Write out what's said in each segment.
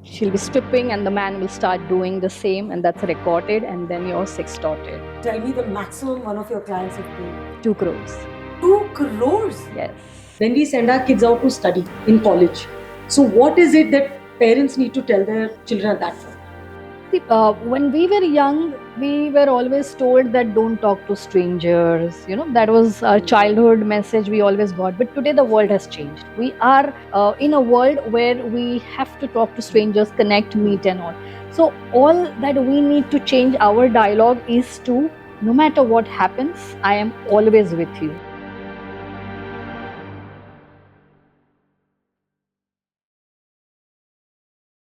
She'll be stripping and the man will start doing the same, and that's recorded, and then you're sextorted. Tell me the maximum one of your clients have paid. 2 crores. 2 crores? Yes. When we send our kids out to study in college, so what is it that parents need to tell their children at that point? See, when we were young, we were always told that don't talk to strangers. That was our childhood message we always got. But today the world has changed. We are in a world where we have to talk to strangers, connect, meet, and all. So all that we need to change our dialogue is to, no matter what happens, I am always with you.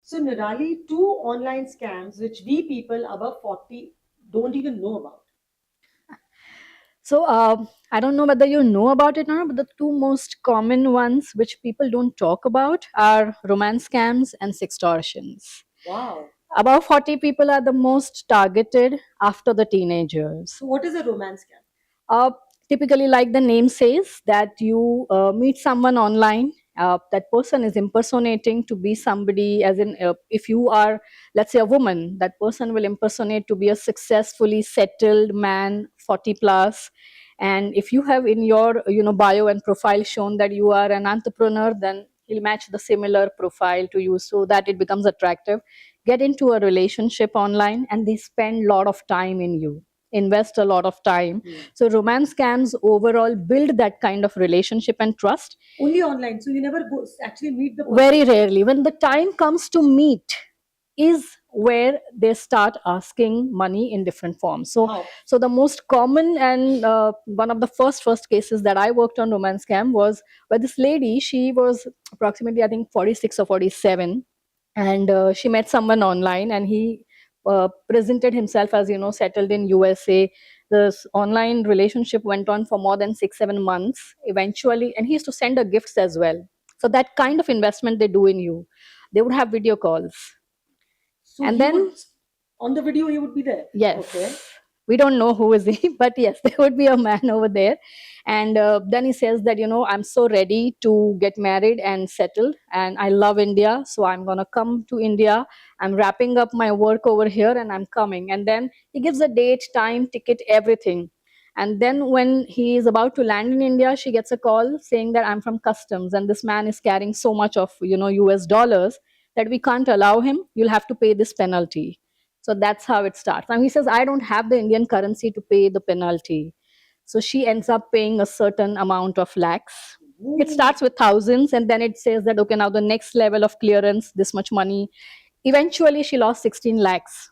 So Nirali, 2 online scams which we people above 40 don't even know about. So I don't know whether you know about it or not, but the two most common ones which people don't talk about are romance scams and sextortions. Wow. About 40 people are the most targeted after the teenagers. So what is a romance scam? Uh, Typically, like the name says, that you meet someone online. That person is impersonating to be somebody, as in, if you are, let's say, a woman, that person will impersonate to be a successfully settled man, 40 plus. And if you have in your bio and profile shown that you are an entrepreneur, then he'll match the similar profile to you so that it becomes attractive. Get into a relationship online, and they spend a lot of time in you, invest a lot of time. So romance scams overall build that kind of relationship and trust. Only online, so you never go actually meet the person. Very rarely, when the time comes to meet, is where they start asking money in different forms. So How? so the most common and one of the first cases that I worked on romance scam was where this lady, she was approximately, I think, 46 or 47, and she met someone online, and he presented himself as settled in USA. This online relationship went on for more than 6-7 months eventually, and he used to send her gifts as well. So that kind of investment they do in you. They would have video calls. So And he then would, on the video he would be there. yes, Okay. we don't know who is he, but yes, there would be a man over there. And then he says that, I'm so ready to get married and settled, and I love India, so I'm going to come to India. I'm wrapping up my work over here and I'm coming. And then he gives a date, time, ticket, everything. And then when he is about to land in India, she gets a call saying that I'm from customs and this man is carrying so much of US dollars that we can't allow him. You'll have to pay this penalty. So that's how it starts. And he says, I don't have the Indian currency to pay the penalty. So she ends up paying a certain amount of lakhs. It starts with thousands, and then it says that, okay, now the next level of clearance, this much money. Eventually, she lost 16 lakhs.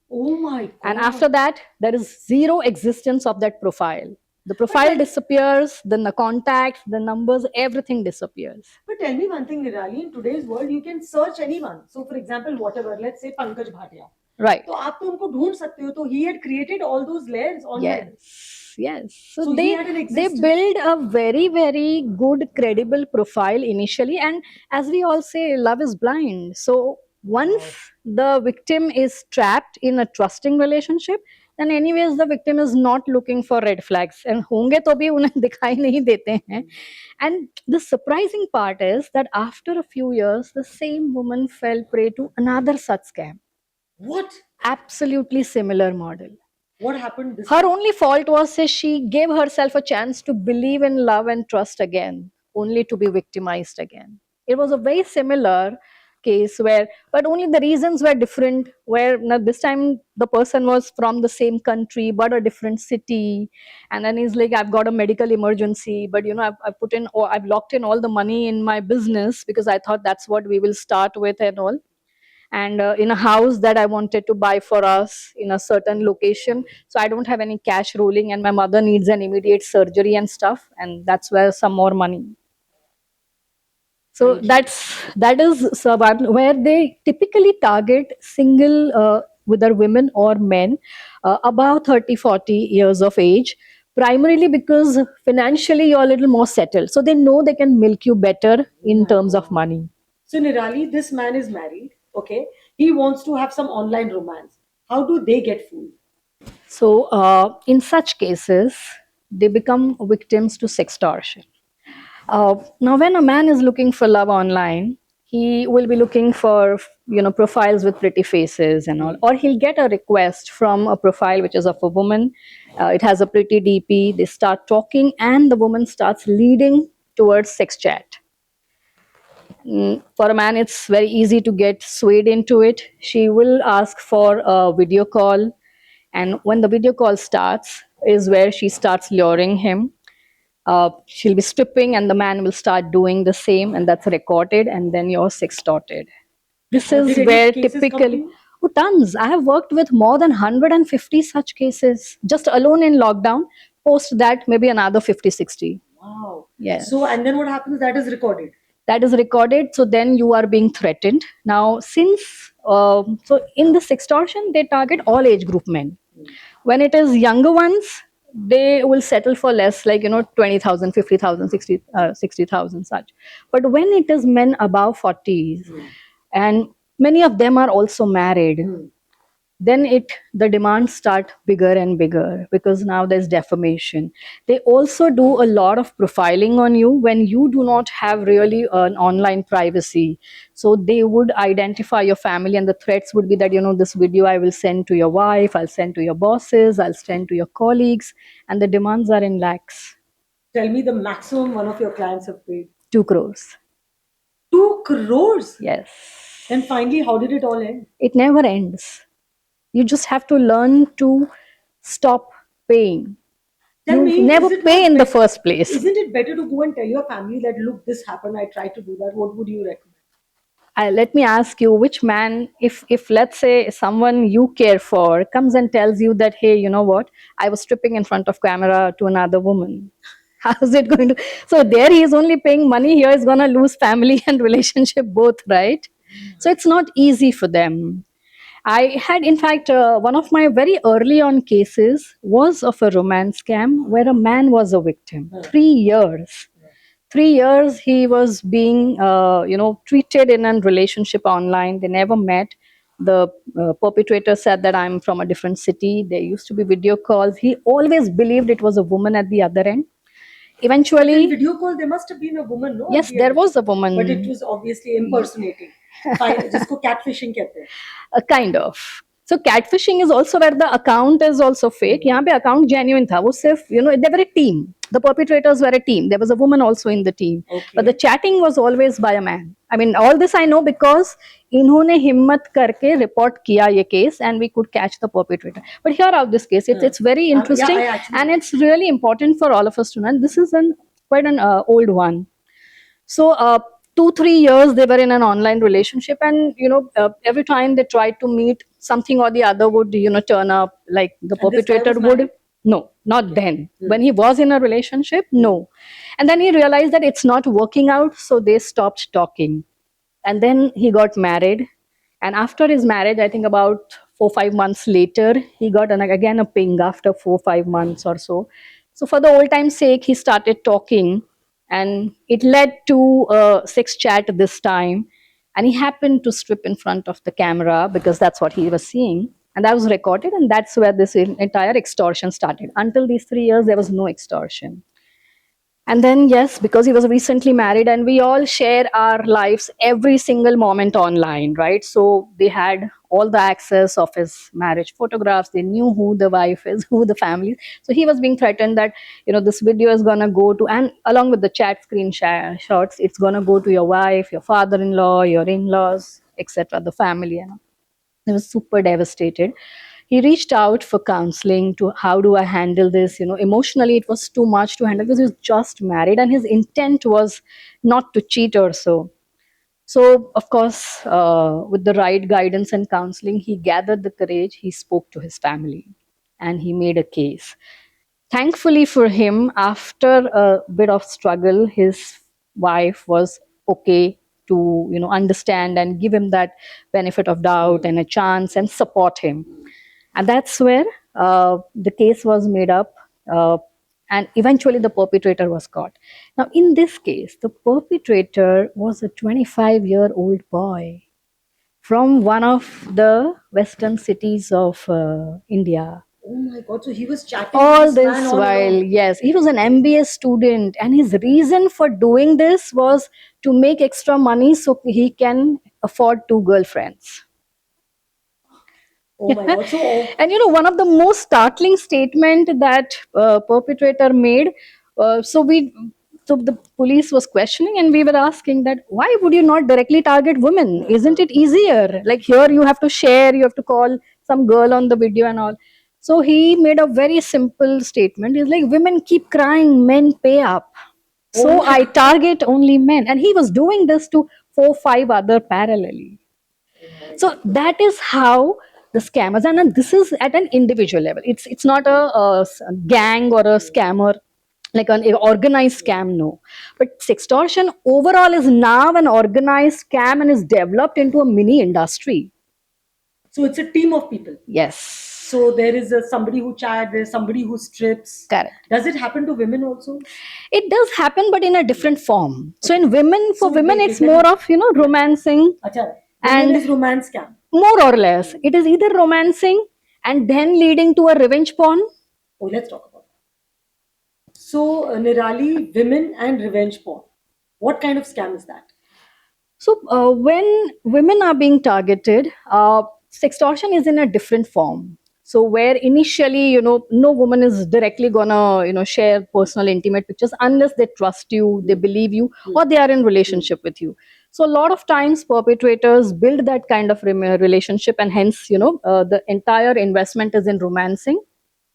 Oh my God. And after that, there is zero existence of that profile. The profile disappears, then the contacts, the numbers, everything disappears. But tell me one thing, Nirali, in today's world, you can search anyone. So, for example, whatever, let's say Pankaj Bhatia. Right. तो आप तो उनको ढूंढ सकते हो. तो he had created all those layers online. Yes. So So he had an they existence. build a very, very good, credible profile initially. And as we all say, love is blind. So once the victim is trapped in a trusting relationship, then anyways the victim is not looking for red flags. And होंगे तो भी उन्हें दिखाई नहीं देते हैं. And the surprising part is that after a few years, the same woman fell prey to another such scam. What? Absolutely similar model. What happened this Her time? only fault was that she gave herself a chance to believe in love and trust again, only to be victimized again. It was a very similar case where, but only the reasons were different. Where now this time the person was from the same country but a different city, and then he's like, I've got a medical emergency, but I've put in, or I've locked in all the money in my business because I thought that's what we will start with and all, and in a house that I wanted to buy for us in a certain location. So I don't have any cash rolling, and my mother needs an immediate surgery and stuff, and that's where some more money. So that is survival, where they typically target single, whether women or men, above 30-40 years of age, primarily because financially you're a little more settled, so they know they can milk you better in terms of money. So Nirali, this man is married. Okay, he wants to have some online romance. How do they get fooled? So, in such cases, they become victims to sextortion. Now, when a man is looking for love online, he will be looking for profiles with pretty faces and all, or he'll get a request from a profile which is of a woman. It has a pretty DP. They start talking, and the woman starts leading towards sex chat. For a man, it's very easy to get swayed into it. She will ask for a video call, and when the video call starts, is where she starts luring him. She'll be stripping, and the man will start doing the same, and that's recorded, and then you're sextorted. This is Did any where cases come to typically, you? oh, tons. I have worked with more than 150 such cases just alone in lockdown. Post that, maybe another 50, 60. Wow. Yes. So, and then what happens? That is recorded. That is recorded. So then you are being threatened. Now, since, so in this extortion, they target all age group men. When it is younger ones, they will settle for less, like 20,000, 50,000, 60,000 such. But when it is men above 40s, and many of them are also married, then the demands start bigger and bigger, because now there's defamation. They also do a lot of profiling on you when you do not have really an online privacy. So they would identify your family, and the threats would be that this video I will send to your wife, I'll send to your bosses, I'll send to your colleagues, and the demands are in lakhs. Tell me the maximum one of your clients have paid. 2 crores. 2 crores? Yes. And finally, how did it all end? It never ends. You just have to learn to stop paying. Tell You me, never is it pay not in the bet- first place. Isn't it better to go and tell your family that, look, this happened, I tried to do that? What would you recommend? Let me ask you, which man, if let's say someone you care for comes and tells you that, hey, you know what, I was stripping in front of camera to another woman, how's it going to? So there he is only paying money, here is going to lose family and relationship both, right? So it's not easy for them. I had, in fact, one of my very early on cases was of a romance scam where a man was a victim. 3 years. 3 years he was being, treated in a relationship online. They never met. The perpetrator said that I'm from a different city. There used to be video calls. He always believed it was a woman at the other end. In Eventually, video call, there must have been a woman, no? yes, at the there end. was a woman. But it was obviously impersonating. जिसको catfishing कहते हैं. Kind of. So catfishing is also where the account is also fake. यहाँ पे account genuine था. वो सिर्फ, they were a team. The perpetrators were a team. There was a woman also in the team. Okay. But the chatting was always by a man. I mean, all this I know because इन्होंने हिम्मत करके report किया ये case, and we could catch the perpetrator. But here out this case, it's very interesting, I actually- and it's really important for all of us to know. And this is quite an old one. So 2-3 years they were in an online relationship, and every time they tried to meet, something or the other would turn up, like the And this guy perpetrator was would. married? No, not then. When he was in a relationship, no. And then he realized that it's not working out, so they stopped talking. And then he got married, and after his marriage, I think about 4-5 months later, he got again a ping after 4-5 months or so. So for the old time's sake, he started talking, and it led to a sex chat this time. And he happened to strip in front of the camera because that's what he was seeing, and that was recorded, and that's where this entire extortion started. Until these 3 years, there was no extortion. And then, yes, because he was recently married, and we all share our lives every single moment online, right? So they had all the access of his marriage photographs. They knew who the wife is, who the family is. So he was being threatened that, this video is going to go to, and along with the chat screenshots, it's going to go to your wife, your father-in-law, your in-laws, etc., the family. He was super devastated. He reached out for counseling to how do I handle this. Emotionally it was too much to handle because he was just married, and his intent was not to cheat or so. So of course, with the right guidance and counseling, he gathered the courage. He spoke to his family, and he made a case. Thankfully for him, after a bit of struggle, his wife was okay to understand and give him that benefit of doubt and a chance and support him. And that's where the case was made up, and eventually the perpetrator was caught. Now in this case, the perpetrator was a 25-year-old boy from one of the western cities of India. Oh my God! So he was chatting with All this man this all while, along. yes, he was an MBA student, and his reason for doing this was to make extra money so he can afford two girlfriends. Oh my God! So And one of the most startling statement that perpetrator made, so we so the police was questioning, and we were asking that why would you not directly target women? Isn't it easier? Like here you have to share, you have to call some girl on the video and all. So he made a very simple statement. He's like, women keep crying, men pay up. oh So my I God! target only men. And he was doing this to four, five other parallelly. Oh my So God! that is how the scammers, and this is at an individual level. It's not a gang or a scammer, like an organized scam, no. But sextortion overall is now an organized scam and is developed into a mini industry. So it's a team of people. Yes, So there is somebody who chat, there's somebody who strips. correct. Does it happen to women also? It does happen, but in a different form. So in women, for So women, wait, it's wait, let more me. of romancing, Acha, women and is romance scam. more or less, it is either romancing and then leading to a revenge porn. Oh, let's talk about that. So Nirali, women and revenge porn. What kind of scam is that? So when women are being targeted, sextortion is in a different form. So where initially, no woman is directly gonna, share personal intimate pictures unless they trust you, they believe you, or they are in relationship with you. So a lot of times perpetrators build that kind of relationship, and hence, the entire investment is in romancing,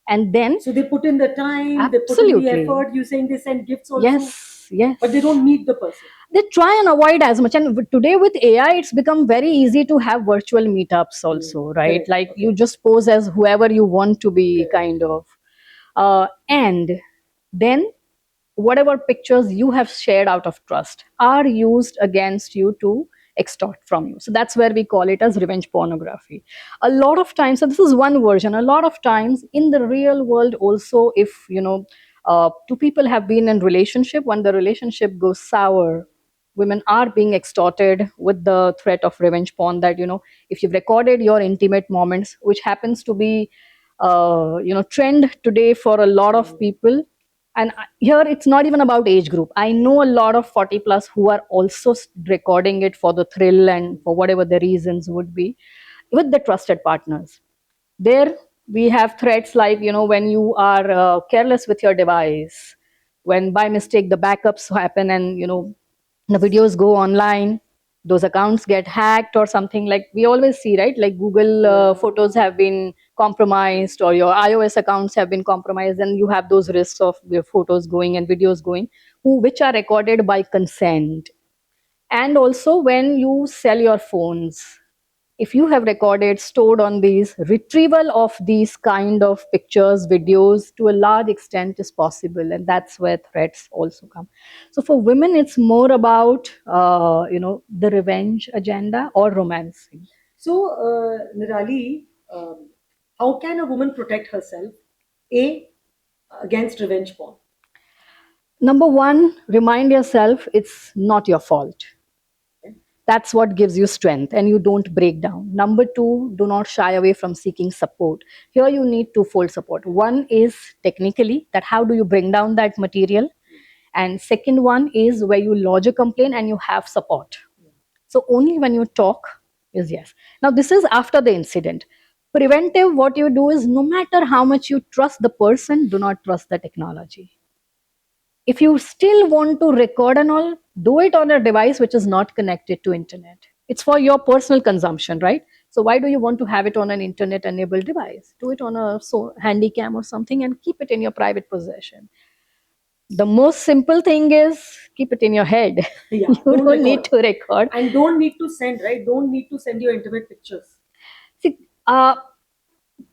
and then So they put in the time, they put in the absolutely, effort. You saying they send gifts also, yes, yes, but they don't meet the person. they try and avoid as much. And today with AI, it's become very easy to have virtual meetups also, right? Correct. Like you Okay. just pose as whoever you want to be, Correct. kind of. And then whatever pictures you have shared out of trust are used against you to extort from you. So that's where we call it as revenge pornography. A lot of times, so this is one version. A lot of times in the real world also, if two people have been in relationship, when the relationship goes sour, women are being extorted with the threat of revenge porn, that if you've recorded your intimate moments, which happens to be trend today for a lot of people. And here it's not even about age group. I know a lot of 40 plus who are also recording it for the thrill and for whatever the reasons would be, with the trusted partners. There we have threats like, when you are careless with your device, when by mistake the backups happen, and the videos go online, those accounts get hacked or something. Like we always see, right? Like Google photos have been compromised, or your iOS accounts have been compromised, and you have those risks of your photos going and videos going, which are recorded by consent. And also when you sell your phones, if you have recorded, stored on these, retrieval of these kind of pictures, videos to a large extent is possible, and that's where threats also come. So for women, it's more about the revenge agenda or romancing. So Nirali, how can a woman protect herself? A, against revenge porn. Number one, remind yourself it's not your fault. That's what gives you strength, and you don't break down. Number two, do not shy away from seeking support. Here you need twofold support. One is technically, that how do you bring down that material, and second one is where you lodge a complaint and you have support. So only when you talk is yes. Now this is after the incident. Preventive, what you do is, no matter how much you trust the person, do not trust the technology. If you still want to record and all, do it on a device which is not connected to internet. It's for your personal consumption, right? So why do you want to have it on an internet enabled device? Do it on a handy cam or something and keep it in your private possession. The most simple thing is, keep it in your head. Yeah, You don't don't need record. to record. And don't need to send, right? Don't need to send your intimate pictures. See,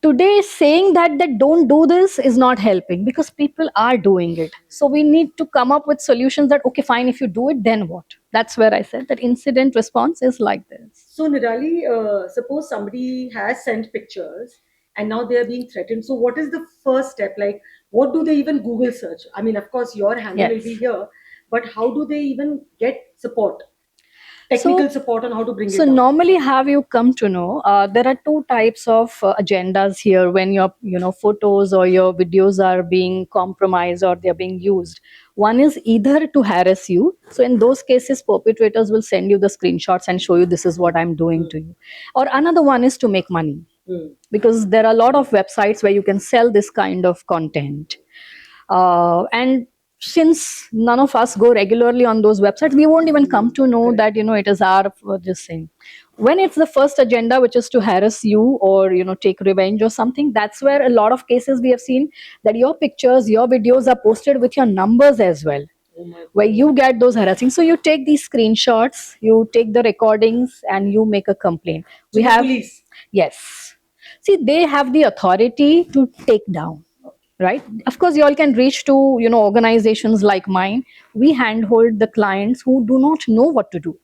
today saying that don't do this is not helping, because people are doing it. So we need to come up with solutions that, okay, fine, if you do it, then what? That's where I said that incident response is like this. So Nirali, suppose somebody has sent pictures and now they are being threatened. So what is the first step? Like, what do they even Google search? I mean, of course, your handle will be Yes. here, but how do they even get support? technical support on how to bring So it down. normally, have you come to know, there are two types of agendas here when your photos or your videos are being compromised or they're being used. One is either to harass you. So in those cases, perpetrators will send you the screenshots and show you this is what I'm doing to you. Or another one is to make money, because there are a lot of websites where you can sell this kind of content. And since none of us go regularly on those websites, we won't even come to know that it is our this thing. When it's the first agenda, which is to harass you or take revenge or something, that's where a lot of cases we have seen that your pictures, your videos are posted with your numbers as well, where you get those harassing. So you take these screenshots, you take the recordings, and you make a complaint. To We the have police. Yes. See, they have the authority to take down, right? Of course, you all can reach to, organizations like mine. We handhold the clients who do not know what to do.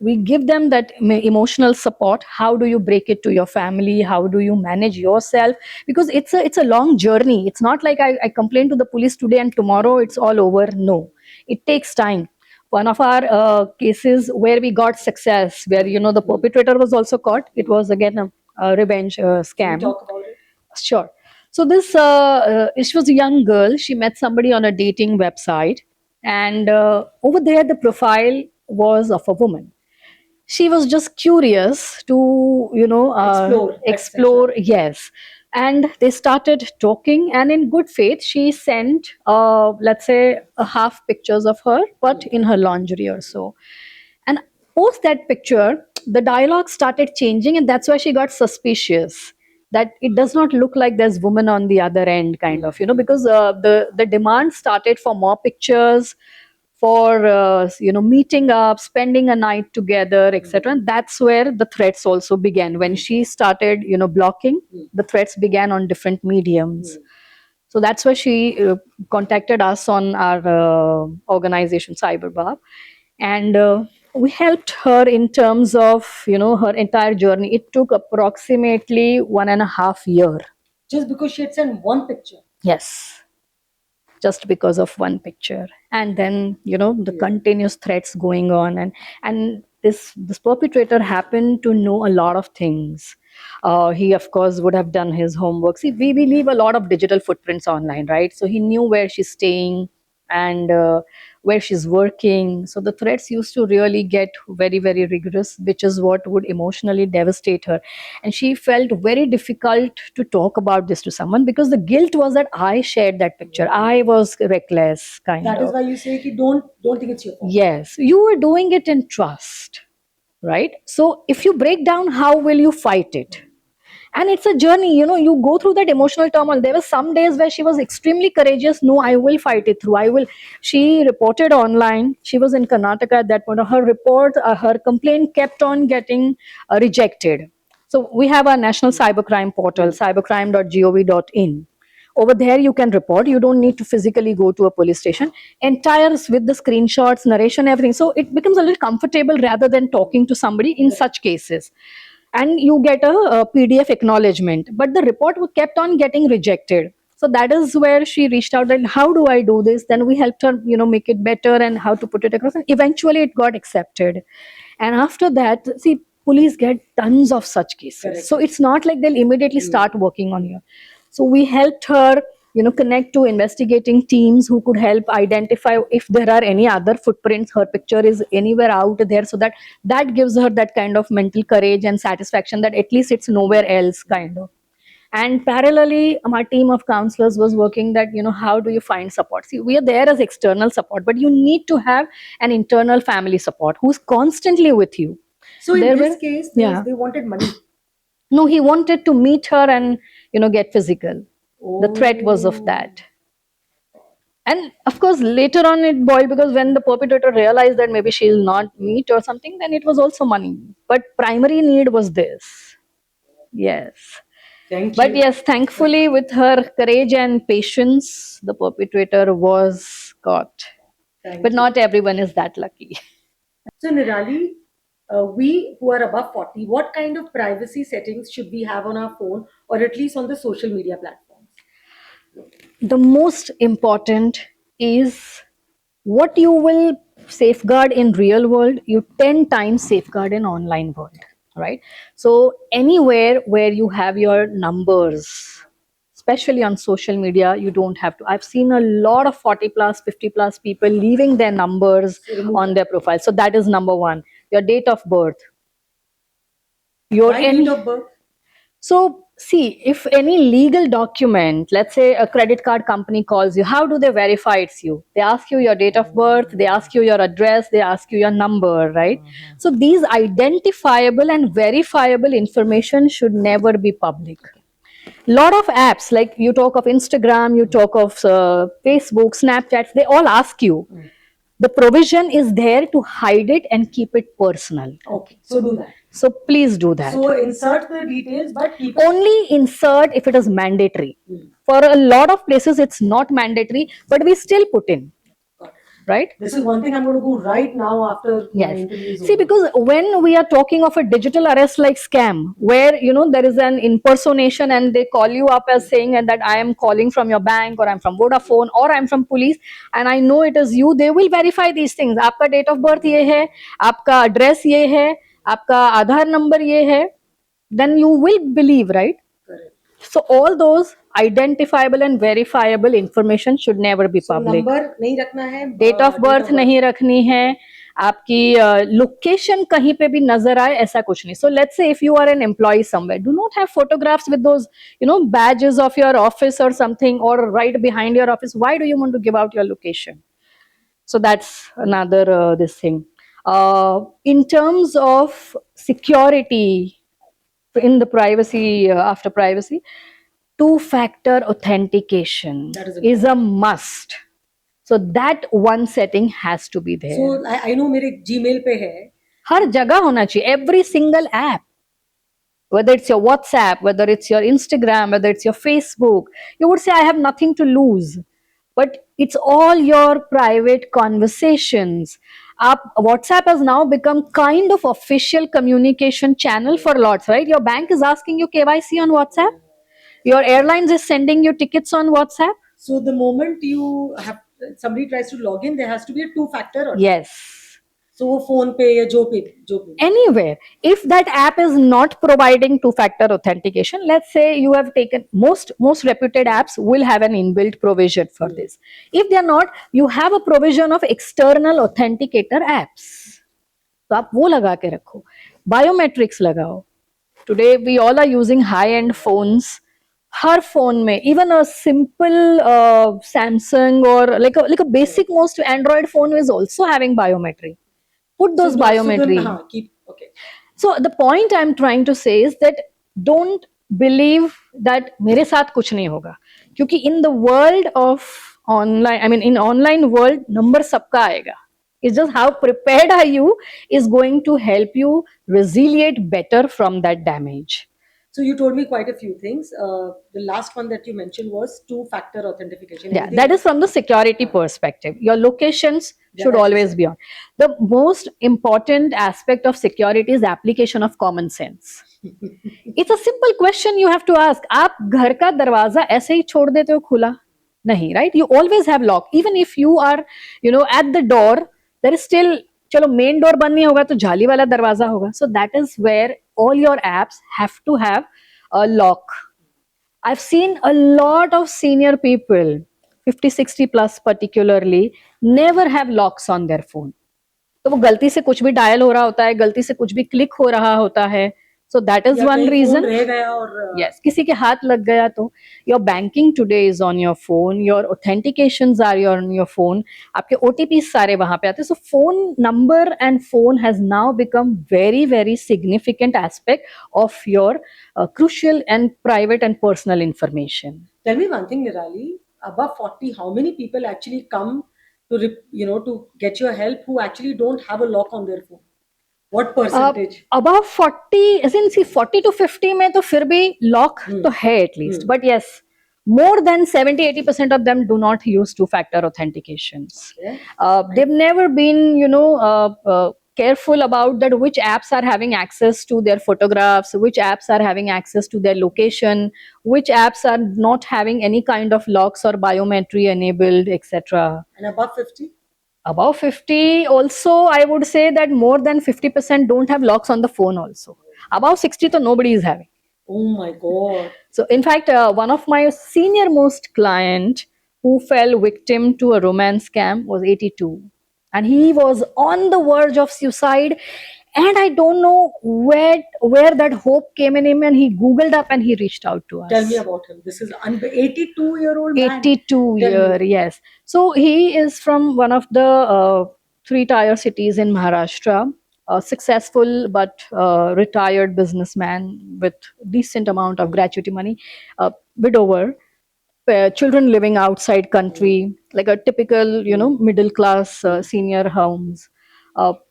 We give them that emotional support. How do you break it to your family? How do you manage yourself? Because it's a long journey. It's not like I complain to the police today and tomorrow it's all over. No, it takes time. One of our cases where we got success, where the perpetrator was also caught. It was again a revenge Can we scam. talk about it? Sure. So this she was a young girl. She met somebody on a dating website, and over there the profile was of a woman. She was just curious to Explore. Yes, and they started talking, and in good faith she sent let's say a half pictures of her but in her lingerie or so. And post that picture, the dialogue started changing, and that's why she got suspicious that it does not look like there's woman on the other end, kind of, because the demand started for more pictures, for meeting up, spending a night together, etc. And that's where the threats also began. When she started blocking, the threats began on different mediums. So that's why she contacted us on our organization Cyberbab, and we helped her in terms of her entire journey. It took approximately 1.5 years. Just because she had sent one picture. Yes, just because of one picture. And then the continuous threats going on, and this perpetrator happened to know a lot of things. He of course would have done his homework. See, we leave a lot of digital footprints online, right? So he knew where she's staying and where she's working. So the threats used to really get very, very rigorous, which is what would emotionally devastate her. And she felt very difficult to talk about this to someone, because the guilt was that I shared that picture. I was reckless, kind That of. is why you say ki don't think it's your fault. Yes, you were doing it in trust, right? So if you break down, how will you fight it? And it's a journey, you go through that emotional turmoil. There were some days where she was extremely courageous. No, I will fight it through. I will. She reported online. She was in Karnataka at that point. Her complaint kept on getting rejected. So we have our national cybercrime portal, cybercrime.gov.in. Over there you can report. You don't need to physically go to a police station. Entire with the screenshots, narration, everything. So it becomes a little comfortable rather than talking to somebody in such cases. And you get a PDF acknowledgement, but the report kept on getting rejected. So that is where she reached out and how do I do this? Then we helped her make it better and how to put it across, and eventually it got accepted. And after that, see, police get tons of such cases. Correct. So it's not like they'll immediately start working on you. So we helped her connect to investigating teams who could help identify if there are any other footprints, her picture is anywhere out there, so that gives her that kind of mental courage and satisfaction that at least it's nowhere else, kind of. And parallelly, my team of counselors was working that how do you find support? See, we are there as external support, but you need to have an internal family support who's constantly with you. So in There this were- case, yeah. they wanted money. No, he wanted to meet her and get physical. The threat was of Oh. that. And of course, later on it boiled, because when the perpetrator realized that maybe she'll not meet or something, then it was also money. But primary need was this. Yes. Thank But you. yes, thankfully, with her courage and patience, the perpetrator was caught. Thank But you. not everyone is that lucky. So Nirali, we who are above 40, what kind of privacy settings should we have on our phone or at least on the social media platforms? The most important is what you will safeguard in real world, you 10 times safeguard in online world, right? So anywhere where you have your numbers, especially on social media, you don't have to. I've seen a lot of 40 plus 50 plus people leaving their numbers So remove on that. their profile. So that is number one. Your date of birth, your Why date of birth? so, see, if any legal document, let's say a credit card company calls you, how do they verify it's you? They ask you your date of birth, they ask you your address, they ask you your number, right? So, these identifiable and verifiable information should never be public. Lot of apps, like you talk of Instagram, you talk of Facebook, Snapchat, they all ask you. The provision is there to hide it and keep it personal. Okay, so do that. So please do that. So insert the details, but keep it. Only insert if it is mandatory. For a lot of places, it's not mandatory, but we still put in, Got it. right? This is one thing I'm going to do right now after my Yes. interview is See, over. because when we are talking of a digital arrest like scam, where there is an impersonation and they call you up as saying that I am calling from your bank, or I'm from Vodafone, or I'm from police, and I know it is you, they will verify these things. आपका date of birth ये है, आपका address ये है, आपका आधार number ये है, then you will believe, right? Correct. So all those identifiable and verifiable information should never be So public. number नहीं रखना है. डेट ऑफ बर्थ नहीं रखनी है, आपकी लोकेशन कहीं पे भी नजर आए ऐसा कुछ नहीं. So let's say if you are an employ somewhere, do not have photographs with those badges of your office or something, or right behind your office. Why do you want to give out your location? So that's another this thing. In terms of security in the privacy, after privacy, two-factor authentication That is is a must. So that one setting has to be there. So I know मेरे Gmail पे है. हर जगह होना चाहिए. Every single app, whether it's your WhatsApp, whether it's your Instagram, whether it's your Facebook, you would say I have nothing to lose, but it's all your private conversations. WhatsApp has now become kind of official communication channel for lots, right? Your bank is asking you KYC on WhatsApp. Your airlines is sending you tickets on WhatsApp. So the moment you have somebody tries to log in, there has to be a two-factor. Yes. So वो phone पे या जो पे. Anywhere, if that app is not providing two-factor authentication, let's say you have taken most reputed apps will have an inbuilt provision for this. If they are not, you have a provision of external authenticator apps. तो आप वो लगा के रखो. Biometrics लगाओ. Today we all are using high-end phones. Her phone में, even a simple Samsung or like a basic most Android phone is also having biometry. Put those biometry. Keep, okay. So the point I'm trying to say is that don't believe that मेरे साथ कुछ नहीं होगा, क्योंकि in the world of online, I mean in online world, number सबका आएगा. It's just how prepared are you is going to help you resiliate better from that damage. So you told me quite a few things. The last one that you mentioned was two-factor authentication. Yeah, that is from the security perspective. Your locations should always be on. The most important aspect of security is application of common sense. It's a simple question you have to ask. आप घर का दरवाजा ऐसे ही छोड़ देते हो खुला? नहीं, right? You always have lock. Even if you are, at the door, there is still, चलो main door बंद नहीं होगा तो जाली वाला दरवाजा होगा. So that is where all your apps have to have a lock. I've seen a lot of senior people, 50, 60 plus particularly, never have locks on their phone. तो वो गलती से कुछ भी डायल हो रहा होता है, गलती से कुछ भी क्लिक हो रहा होता है. So that is one reason. रह गया और Yes, किसी के हाथ लग गया तो. Your banking today is on your phone. Your authentications are on your phone. आपके OTPs सारे वहाँ पे आते हैं. So phone number and phone has now become very, very significant aspect of your crucial and private and personal information. Tell me one thing, Nirali. Above 40, how many people actually come to get your help who actually don't have a lock on their phone? What percentage? Above 40, as in see 40 to 50 में तो फिर भी lock तो है at least. But yes, more than 70-80% of them do not use two-factor authentications. Yeah. They've never been, careful about that which apps are having access to their photographs, which apps are having access to their location, which apps are not having any kind of locks or biometry enabled, etc. And above 50? Above 50, also, I would say that more than 50% don't have locks on the phone also. Above 60, so nobody is having. Oh my God. So, in fact, one of my senior most client who fell victim to a romance scam was 82, and he was on the verge of suicide. And I don't know where that hope came in him, and he googled up and he reached out to us. Tell me about him. This is 82-year-old man. 82 Tell year, me. yes. So he is from one of the three tier cities in Maharashtra, a successful but retired businessman with decent amount of gratuity money, widower, children living outside country, like a typical, middle class senior homes.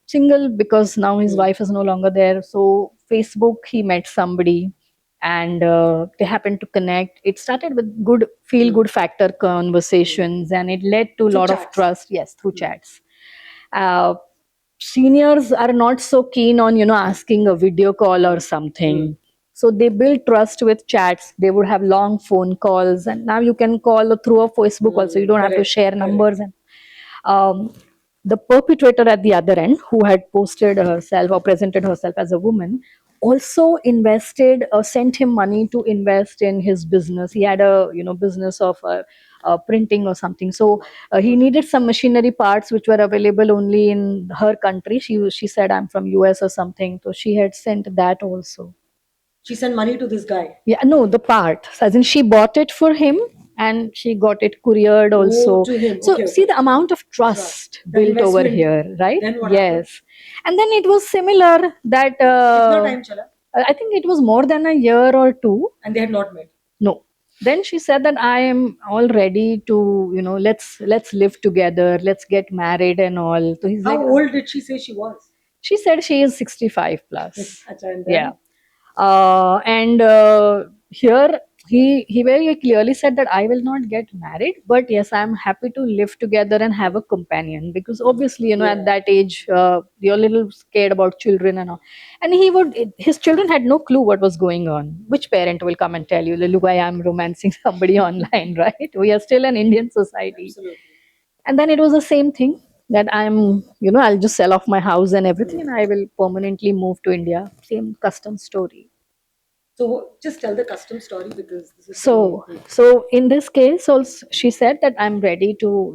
Single because now his wife is no longer there. So Facebook, he met somebody, and they happened to connect. It started with good feel good factor conversations, and it led to a Through lot of chats. trust. Yes, through chats. Uh, Seniors are not so keen on asking a video call or something, so they build trust with chats. They would have long phone calls, and now you can call through a Facebook also. You don't have to Correct, share correct. numbers. And the perpetrator at the other end, who had posted herself or presented herself as a woman, also invested or sent him money to invest in his business. He had a business of printing or something. So he needed some machinery parts which were available only in her country. She said, I'm from US or something, so she had sent that also. She sent money to this guy. Yeah, no, the part. As in, she bought it for him and she got it couriered also. Oh, to him. So, Okay, see okay. the amount of trust The built over investment. here, right? Then what happened? Yes. And then it was similar that Kitna time chala? I think it was more than a year or two. And they had not met. No. Then she said that I am all ready to, let's live together, let's get married and all. So he's How like, old did she say she was? she said she is 65 plus. Acha, and then? Yeah. And here he very clearly said that I will not get married, but yes, I'm happy to live together and have a companion, because obviously Yeah. at that age you're a little scared about children and all. And his children had no clue what was going on. Which parent will come and tell you, look, I am romancing somebody online, right? We are still an Indian society. Absolutely. And then it was the same thing, that I'll just sell off my house and everything, and I will permanently move to India. Same custom story. So just tell the custom story, because this is So in this case also, she said that I'm ready to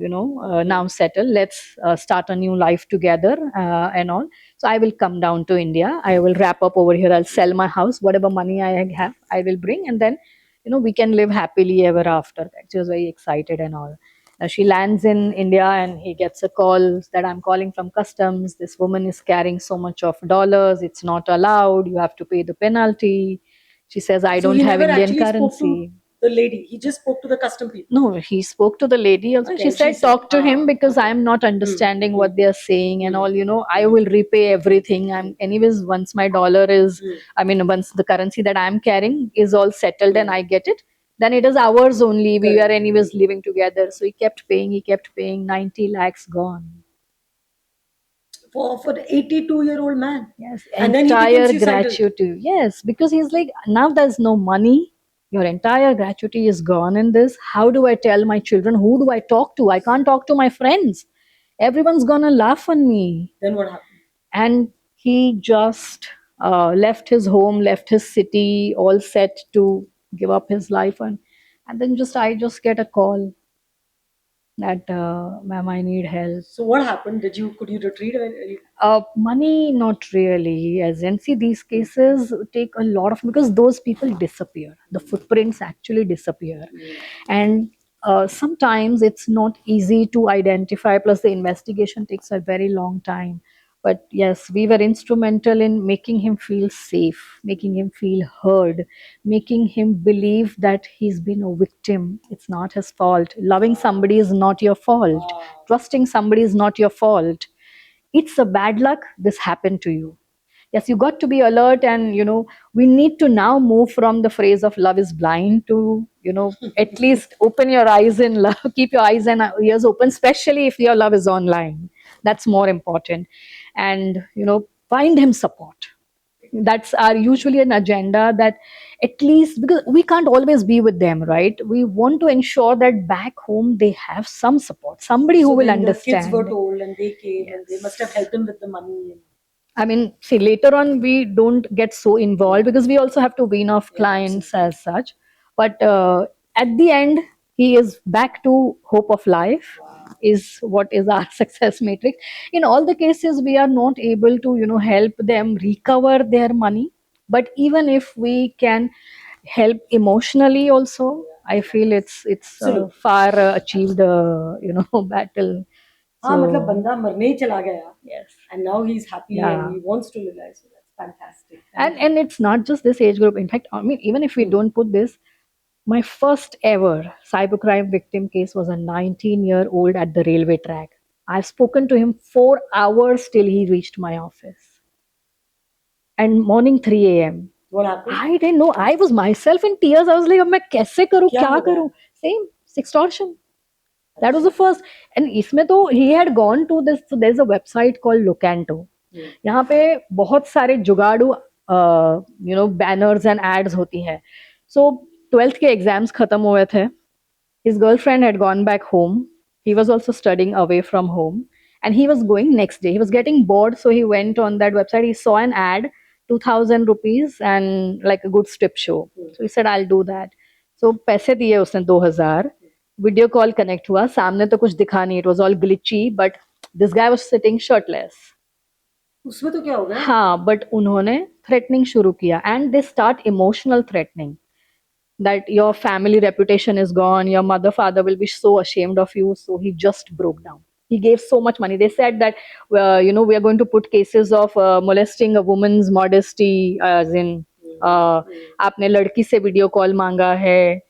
now settle. Let's start a new life together and all. So I will come down to India. I will wrap up over here. I'll sell my house. Whatever money I have, I will bring, and then we can live happily ever after. That she was very excited and all. Now she lands in India and he gets a call that I'm calling from customs. This woman is carrying so much of dollars. It's not allowed. You have to pay the penalty. She says, I So don't he have never Indian actually spoke currency. to the lady. He just spoke to the custom people. No, he spoke to the lady also. Okay, She and said, she said, talk to him because okay. I'm not understanding what they're saying and all. I will repay everything. Anyways, once my dollar is, once the currency that I'm carrying is all settled and I get it, then it is ours only. We are anyways living together. So he kept paying, 90 lakhs gone. For the 82-year-old man. Yes, And then he became entire suicidal. gratuity. Yes, because he's like, now there's no money. Your entire gratuity is gone in this. How do I tell my children? Who do I talk to? I can't talk to my friends. Everyone's gonna laugh on me. Then what happened? And he just left his home, left his city, all set to give up his life. And then I just get a call that, ma'am, I need help. So what happened? Could you retrieve it? Money, not really. As in, see, these cases take a lot of, because those people disappear. The footprints actually disappear, and sometimes it's not easy to identify. Plus, the investigation takes a very long time. But yes, we were instrumental in making him feel safe, making him feel heard, making him believe that he's been a victim. It's not his fault. Loving somebody is not your fault. Trusting somebody is not your fault. It's a bad luck this happened to you. Yes, you got to be alert, and we need to now move from the phrase of love is blind to at least open your eyes in love. Keep your eyes and ears open, especially if your love is online. That's more important. And find him support. That's our usually an agenda, that at least, because we can't always be with them, right? We want to ensure that back home they have some support, somebody who So will when the kids were understand. told and they came and they must have helped him with the money. I mean, see, later on, we don't get so involved Yeah. because we also have to wean off Yeah, clients absolutely. as such. But at the end, he is back to hope of life, Wow. is what is our success matrix. In all the cases, we are not able to, help them recover their money. But even if we can help emotionally also, I feel it's Absolutely. far achieved, battle. हाँ मतलब So बंदा मरने ही चला गया yes, and now he's happy and yeah. he wants to realize. So that's fantastic. and Thank you. and it's not just this age group. In fact, I mean, even if we Hmm. don't put this, my first ever cybercrime victim case was a 19-year-old at the railway track. I've spoken to him 4 hours till he reached my office, and morning 3 a.m. What happened? I didn't know. I was myself in tears. I was like, अब मैं कैसे करूँ, क्या क्या हो गया? करूँ? Same extortion. That was the first. And इसमें तो he had gone to this. So there's a website called Locanto. यहाँ पे बहुत सारे जुगाड़ू बैनर्स एंड एड्स होती हैं. सो 12th के एग्जाम्स खत्म हुए थे. His girlfriend had gone back home. He was also studying away from home, and he was going next day. He was getting bored, so he went on that website. He saw an ad, 2,000 rupees and like a good strip show. So he said, "I'll do that." So पैसे दिए उसने 2,000. Video call connect हुआ. सामने तो कुछ दिखा नहीं. It was all glitchy, but this guy was sitting shirtless. उसमें तो क्या हो गया? हाँ, बट उन्होंने थ्रेटनिंग शुरू किया, and they start emotional threatening that your family reputation is gone, your mother father will be so ashamed of you. So he just broke down. He gave so much money. They said that we are going to put cases of molesting a woman's modesty, as in आपने लड़की से video call मांगा है,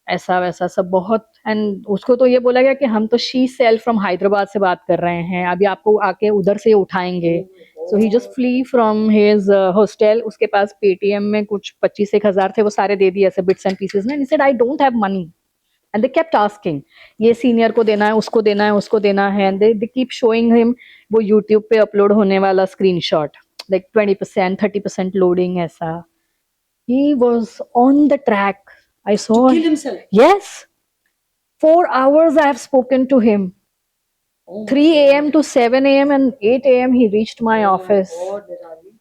ऐसा वैसा सब बहुत. And उसको तो ये बोला गया कि हम तो शी सेल फ्रॉम हैदराबाद से बात कर रहे हैं, अभी आपको आके उधर से उठाएंगे. So he just flee from his hostel. उसके पास पेटीएम में कुछ 25,000 थे, वो सारे दे दिए ऐसे बिट्स एंड पीसेस में. He said I don't have money, and they kept asking, ये सीनियर को देना है, उसको देना है, उसको देना है. And they keep showing him वो यूट्यूब पे अपलोड होने वाला स्क्रीनशॉट, लाइक 20% 30% लोडिंग ऐसा. He was on the track. I saw. To kill himself? Yes. 4 hours I have spoken to him. Oh 3 a.m. to 7 a.m. and 8 a.m. he reached my office. God, Nirali.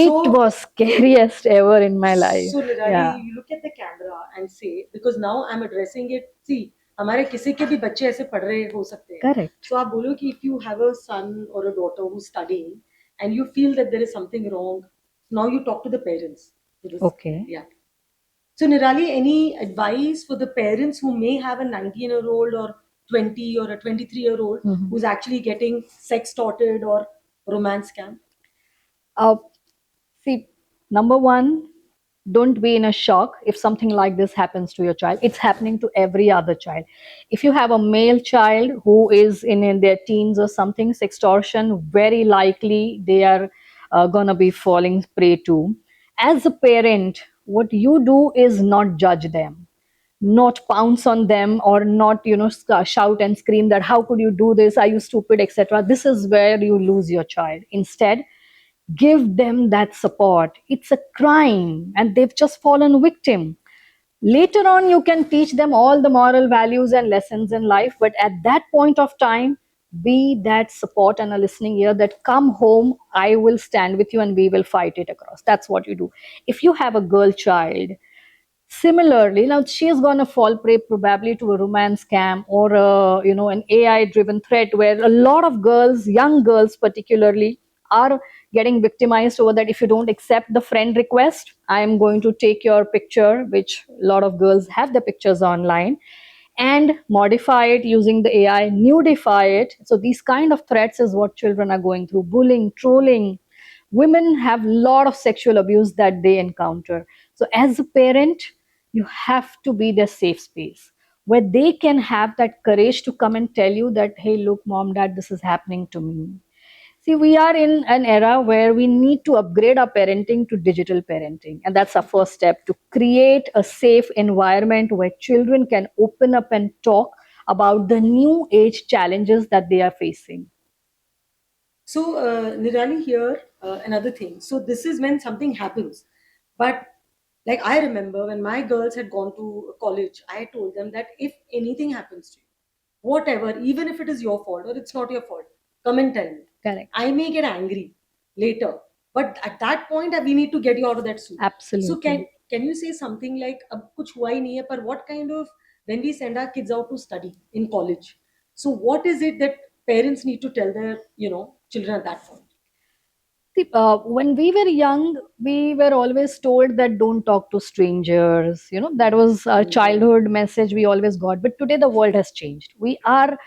It So- was scariest ever in my life. So Nirali, Yeah. you look at the camera and say, because now I'm addressing it. See, हमारे किसी के भी बच्चे ऐसे पढ़ रहे हो सकते हैं. Correct. So आप बोलो कि if you have a son or a daughter who's studying and you feel that there is something wrong, now you talk to the parents. Because- Okay. Yeah. So Nirali, any advice for the parents who may have a 19-year-old or 20 or a 23-year-old Mhm. who's actually getting sextorted or romance scam? See, number one, don't be in a shock if something like this happens to your child. It's happening to every other child. If you have a male child who is in their teens or something, sextortion, very likely they are gonna be falling prey to. As a parent, what you do is not judge them, not pounce on them, or not shout and scream that how could you do this, are you stupid, etc. This is where you lose your child. Instead, give them that support. It's a crime and they've just fallen victim. Later on, you can teach them all the moral values and lessons in life, but at that point of time, be that support and a listening ear that come home, I will stand with you and we will fight it across. That's what you do. If you have a girl child, similarly, now she is going to fall prey probably to a romance scam or an AI driven threat where a lot of girls, young girls particularly, are getting victimized over that. If you don't accept the friend request, I am going to take your picture, which a lot of girls have the pictures online, and modify it using the AI, nudify it. So these kind of threats is what children are going through. Bullying, trolling. Women have a lot of sexual abuse that they encounter. So as a parent, you have to be their safe space where they can have that courage to come and tell you that, hey, look, mom, dad, this is happening to me. See, we are in an era where we need to upgrade our parenting to digital parenting. And that's our first step, to create a safe environment where children can open up and talk about the new age challenges that they are facing. So, Nirali, here, another thing. So this is when something happens. But like I remember when my girls had gone to college, I told them that if anything happens to you, whatever, even if it is your fault or it's not your fault, come and tell me. Correct. I may get angry later, but at that point, we need to get you out of that soup. So Absolutely. can you say something like, अब कुछ हुआ ही नहीं है, पर what kind of, when we send our kids out to study in college, so what is it that parents need to tell their children at that point? See, when we were young, we were always told that don't talk to strangers. You know, that was our childhood message we always got. But today, the world has changed. We are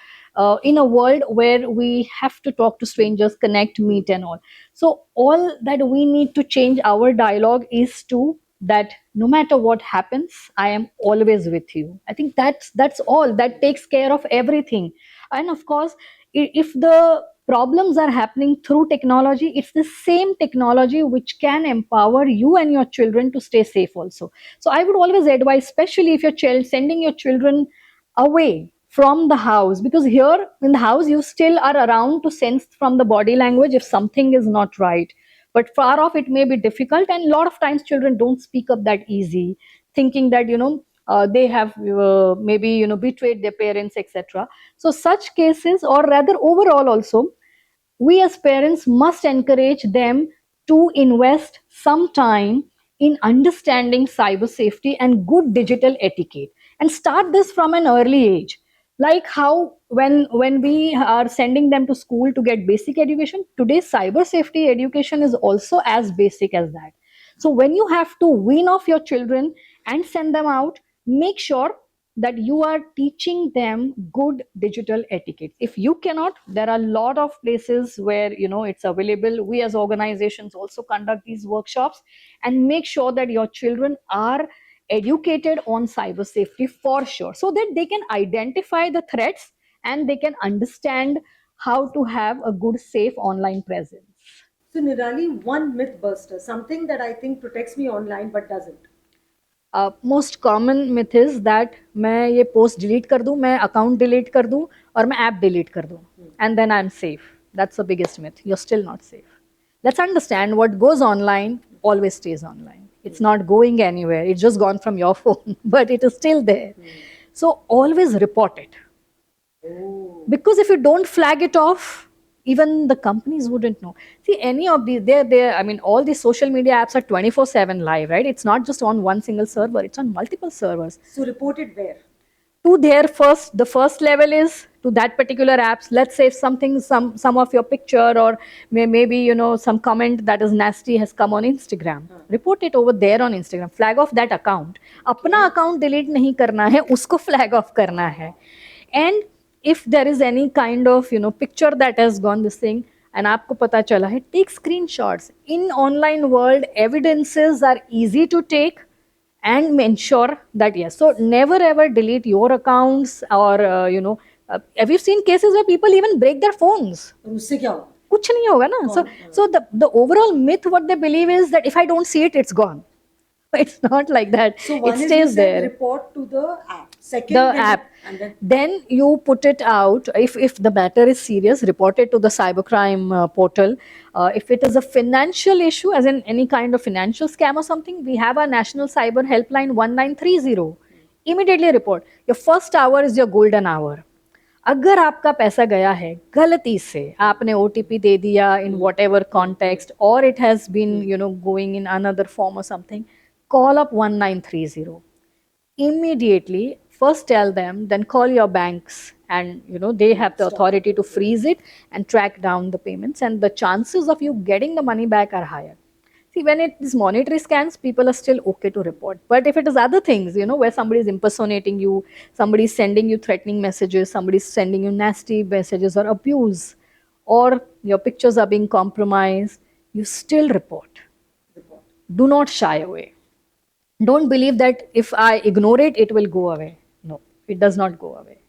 in a world where we have to talk to strangers, connect, meet, and all. So, all that we need to change our dialogue is to that no matter what happens, I am always with you. I think that's all. That takes care of everything. And of course, if the problems are happening through technology, it's the same technology which can empower you and your children to stay safe also. So I would always advise, especially if your child sending your children away from the house, because here in the house you still are around to sense from the body language if something is not right, but far off it may be difficult, and a lot of times children don't speak up that easy, thinking that they have maybe betrayed their parents, etc. So such cases, or rather overall also, we as parents must encourage them to invest some time in understanding cyber safety and good digital etiquette, and start this from an early age. Like how when we are sending them to school to get basic education, today cyber safety education is also as basic as that. So when you have to wean off your children and send them out, make sure that you are teaching them good digital etiquette. If you cannot, there are a lot of places where it's available. We as organizations also conduct these workshops, and make sure that your children are educated on cyber safety for sure, so that they can identify the threats and they can understand how to have a good safe online presence. So, Nirali, one myth buster, something that I think protects me online but doesn't. Most common myth is that मैं ये post delete कर दूं, मैं account delete कर दूं, और मैं app delete कर दूं, and then I am safe. That's the biggest myth. You are still not safe. Let's understand what goes online always stays online. It's not going anywhere. It's just gone from your phone, but it is still there. So always report it. Oh. Because if you don't flag it off, even the companies wouldn't know. See, any of these, I mean, all these social media apps are 24/7 live, right? It's not just on one single server, it's on multiple servers. So report it where? To their first, the first level is to that particular apps. Let's say if something, some of your picture, or maybe some comment that is nasty has come on Instagram, report it over there on Instagram. Flag off that account. अपना account delete नहीं करना है, उसको flag off करना है. And if there is any kind of picture that has gone this thing, and आपको पता चला है, take screenshots. In online world, evidences are easy to take, and ensure that yes. So never ever delete your accounts, or have you seen cases where people even break their phones? और उससे क्या होगा? कुछ नहीं होगा ना. So the overall myth what they believe is that if I don't see it, it's gone. It's not like that. So one It is you stays said there. report to the app. Second, The then- app. and then Then you put it out. If the matter is serious, report it to the cybercrime portal. If it is a financial issue, as in any kind of financial scam or something, we have our national cyber helpline 1930. Immediately report. Your first hour is your golden hour. अगर आपका पैसा गया है गलती से, आपने OTP दे दिया in whatever context, or it has been going in another form or something, call up 1930 immediately. First tell them, then call your banks, and they have the authority to freeze it and track down the payments, and the chances of you getting the money back are higher. See, when it is monetary scams, people are still okay to report. But if it is other things, where somebody is impersonating you, somebody is sending you threatening messages, somebody is sending you nasty messages or abuse, or your pictures are being compromised, you still report. report. Do not shy away. Don't believe that if I ignore it, it will go away. No, it does not go away.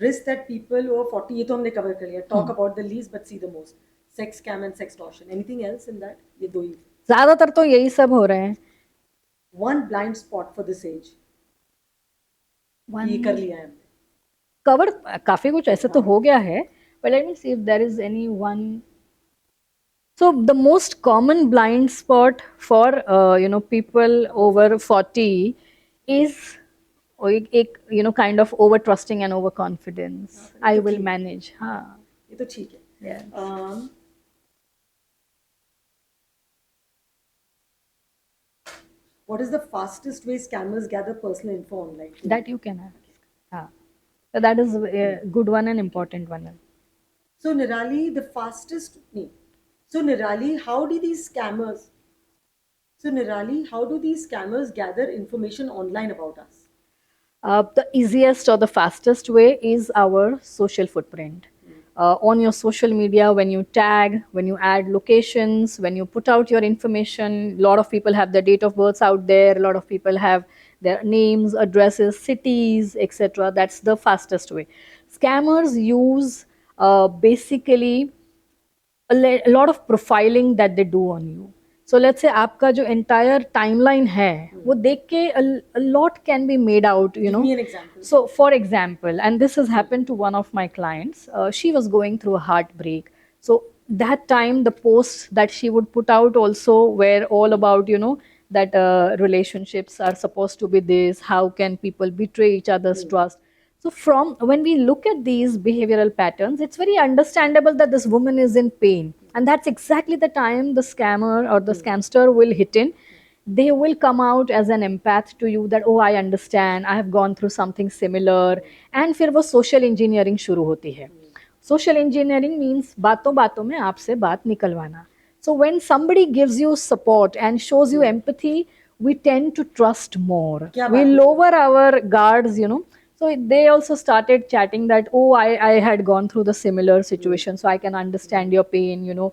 Risk that people who are 40, ये तो हमने cover कर लिया. Talk about the least but see the most. Sex scam and sextortion. Anything else in that? ये दो ही. ज्यादातर तो यही सब हो रहे हैं. One blind spot for this age. ये कर लिया है हमने. कवर काफी कुछ ऐसे तो हो गया है, But let me see if there is any one. So the most common blind spot for people over 40 is kind of over trusting and overconfidence. ये I तो will ठीक है, manage. हाँ. ये तो ठीक है. Yes. What is the fastest way scammers gather personal info online? That you can ask. हाँ. So that is a good one and important one. So Nirali, the fastest. Nee. So Nirali, how do these scammers? So Nirali, how do these scammers gather information online about us? The easiest or the fastest way is our social footprint. On your social media, when you tag, when you add locations, when you put out your information, a lot of people have their date of births out there, a lot of people have their names, addresses, cities, etc. That's the fastest way. Scammers use basically a lot of profiling that they do on you. So let's say आपका जो entire timeline है वो देख के a lot can be made out, you know. Give me an example. So for example, and this has happened to one of my clients, she was going through a heartbreak. So that time the posts that she would put out also were all about, you know, that relationships are supposed to be this, how can people betray each other's trust. So from when we look at these behavioral patterns, it's very understandable that this woman is in pain. And that's exactly the time the scammer or the scamster will hit in. They will come out as an empath to you that, oh, I understand, I have gone through something similar. And फिर वो social engineering शुरू होती है. Social engineering means बातों बातों में आपसे बात निकलवाना. So when somebody gives you support and shows you empathy, we tend to trust more. क्या We बात है? lower our guards, you know. So they also started chatting that, oh, I had gone through the similar situation, so I can understand your pain, you know.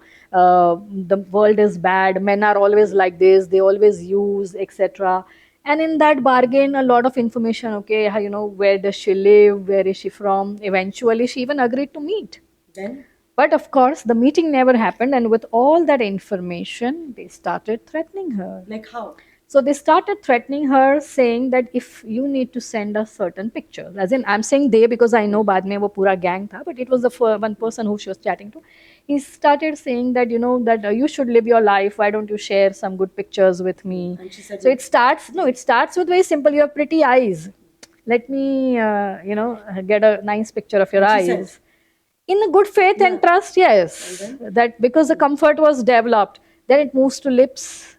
The world is bad, men are always like this, they always use, etc. And in that bargain, a lot of information, okay, you know, where does she live, where is she from? Eventually, she even agreed to meet. Then? But of course, the meeting never happened, and with all that information, they started threatening her. Like how? So they started threatening her, saying that if you need to send us certain pictures, as in I'm saying they because I know बाद में वो पूरा gang था, but it was the one person who she was chatting to. He started saying that, you know, that you should live your life. Why don't you share some good pictures with me? And she said So no. it starts with very simple. You have pretty eyes. Let me, get a nice picture of your And she eyes. said, In a good faith and trust, yes, And that because the comfort was developed, then it moves to lips,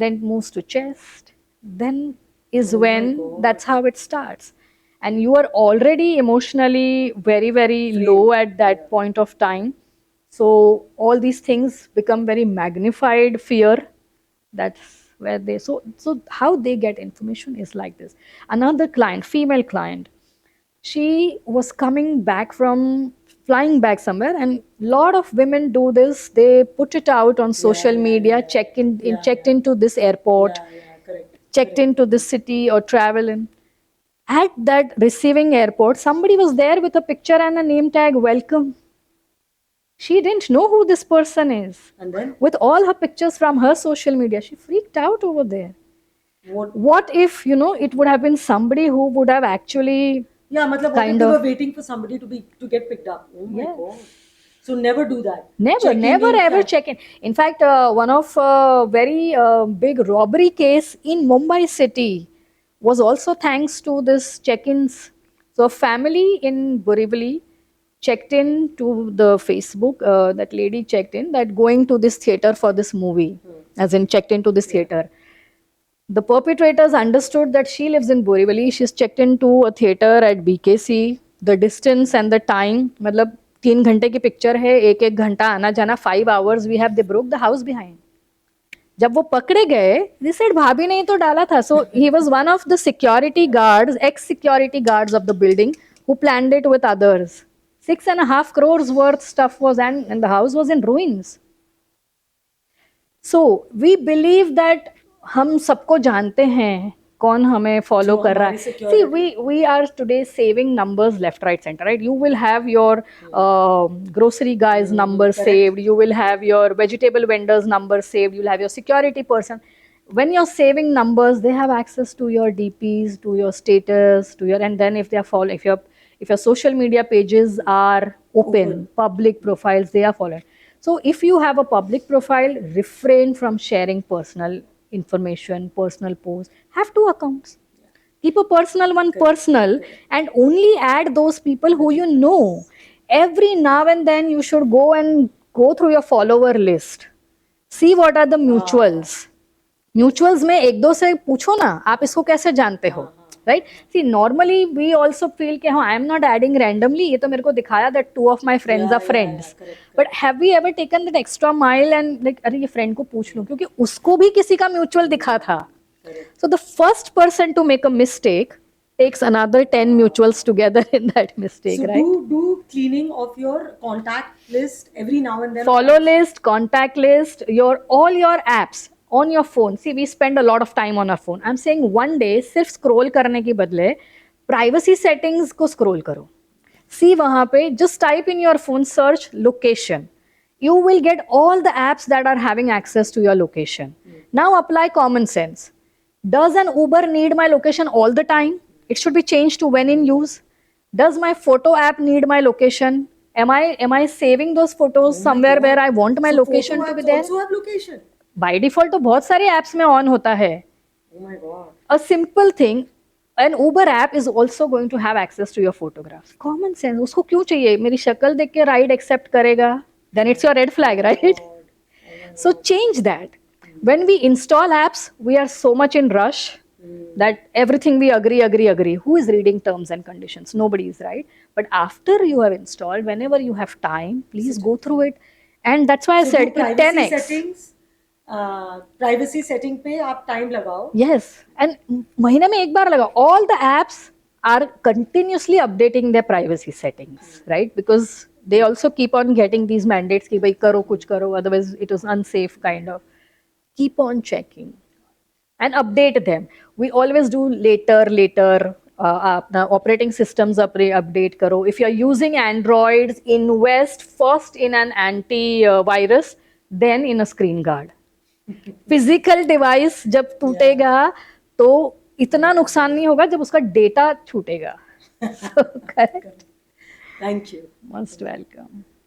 then it moves to chest, then is Oh my when God. that's how it starts. And you are already emotionally very, very low at that point of time. So all these things become very magnified fear. That's where they, so how they get information is like this. Another client, female client, she was coming back from flying back somewhere, and lot of women do this. They put it out on social media, checked into this airport, correct. checked into this city or travel in. At that receiving airport, somebody was there with a picture and a name tag, welcome. She didn't know who this person is. And then? With all her pictures from her social media, she freaked out over there. What if, you know, it would have been somebody who would have actually Yeah, matlab, what if kind they of were waiting for somebody to get picked up? Oh my Yes. God. So never do that. Never, Checking never in ever fact- check in. In fact, one of very big robbery case in Mumbai city was also thanks to this check-ins. So a family in Borivali checked in to the Facebook. That lady checked in that going to this theater for this movie, as in checked into this theater. The perpetrators understood that she lives in Borivali. She's checked into a theater at BKC. The distance and the time, मतलब 3 घंटे की picture है, एक एक घंटा आना जाना, 5 hours we have. They broke the house behind. जब वो पकड़े गए, they said भाभी ने ही तो डाला था. So he was one of the security guards, ex-security guards of the building, who planned it with others. 6.5 crores worth stuff was, and the house was in ruins. So we believe that हम सबको जानते हैं कौन हमें follow जो कर रहा हमारी है. security- See, we are today saving numbers left, right, center, right? You will have your grocery guy's number correct. saved. You will have your vegetable vendor's number saved. You'll have your security person. When you're saving numbers, they have access to your DPs, to your status, to your, and then if they are if your social media pages are open, Open. public profiles, they are followed. So if you have a public profile, refrain from sharing personal information, personal posts. Have two accounts. Keep a personal one personal, and only add those people who you know. Every now and then you should go and go through your follower list. See what are the mutuals. Mutuals में एक दो से पूछो ना, आप इसको कैसे जानते हो, right? See normally we also feel कि हाँ, I am not adding randomly, ये तो मेरे को दिखाया that two of my friends are friends, but have we ever taken that extra mile and like अरे ये फ्रेंड को पूछ लूं क्योंकि उसको भी किसी का म्यूचुअल दिखा था. So the first person to make a mistake takes another 10 mutuals together in that mistake, So right? do cleaning of your contact list every now and then. Follow list, contact list, all your apps on your phone. See, we spend a lot of time on our phone. I'm saying one day सिर्फ scroll करने के बदले privacy settings को scroll करो. See वहाँ पे just type in your phone, search location. You will get all the apps that are having access to your location. Now apply common sense. Does an Uber need my location all the time? It should be changed to when in use. Does my photo app need my location? Am I saving those photos somewhere where I want my So location photo to be apps there? also have location. By default तो बहुत सारे apps में on होता है. Oh my god. A simple thing, an Uber app is also going to have access to your photographs. Common sense. उसको क्यों चाहिए? मेरी शक्ल देख के ride accept करेगा? Then it's your red flag, right? So change that. When we install apps, we are so much in rush that everything we agree. Who is reading terms and conditions? Nobody is, right? But after you have installed, whenever you have time, please go through it. And that's why I So said do कि privacy 10x. settings, privacy setting पे आप time लगाओ. Yes, and महीने में एक बार लगाओ. All the apps are continuously updating their privacy settings, right? Because they also keep on getting these mandates कि भाई करो कुछ करो, otherwise it is unsafe kind of. Keep on checking and update them. We always do later. अपना operating systems update करो. If you are using Androids, invest first in an anti-virus, then in a screen guard. Physical device जब टूटेगा तो इतना नुकसान नहीं होगा जब उसका डेटा छूटेगा. So, correct. Thank you. Most welcome.